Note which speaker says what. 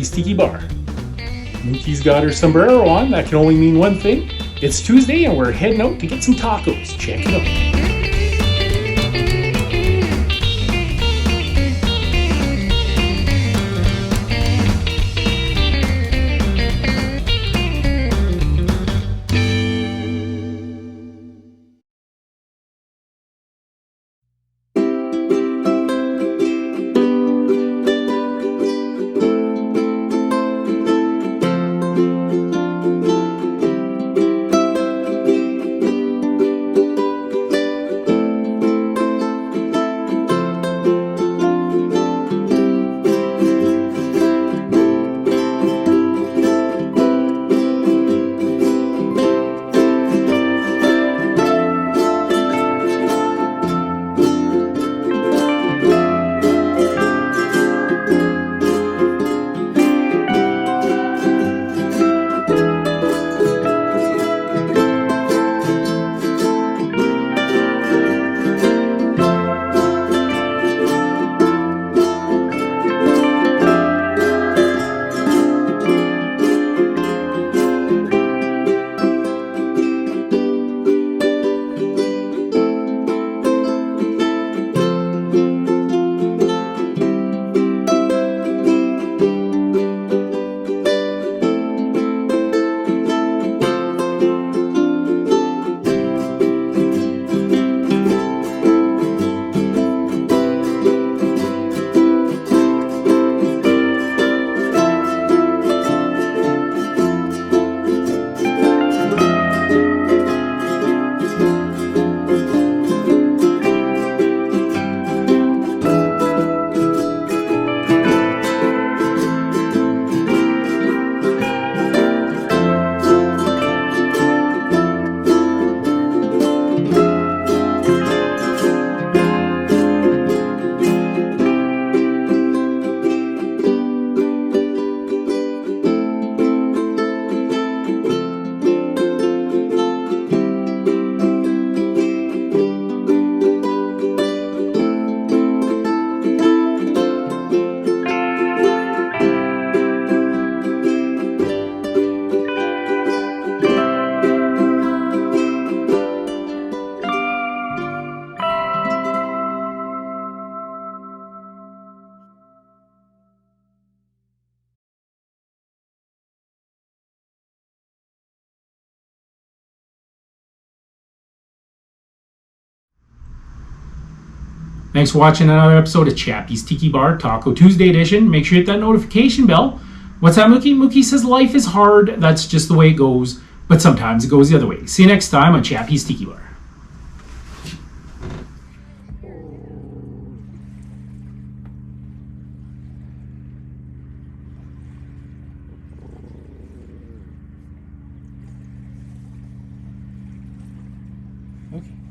Speaker 1: Chappie's Tiki Bar. Mookie's got her sombrero on. That can only mean one thing. It's Tuesday and we're heading out to get some tacos. Check it out. Thanks for watching another episode of Chappie's Tiki Bar Taco Tuesday edition. Make sure you hit that notification bell. What's that, Mookie? Mookie says life is hard. That's just the way it goes. But sometimes it goes the other way. See you next time on Chappie's Tiki Bar. Okay.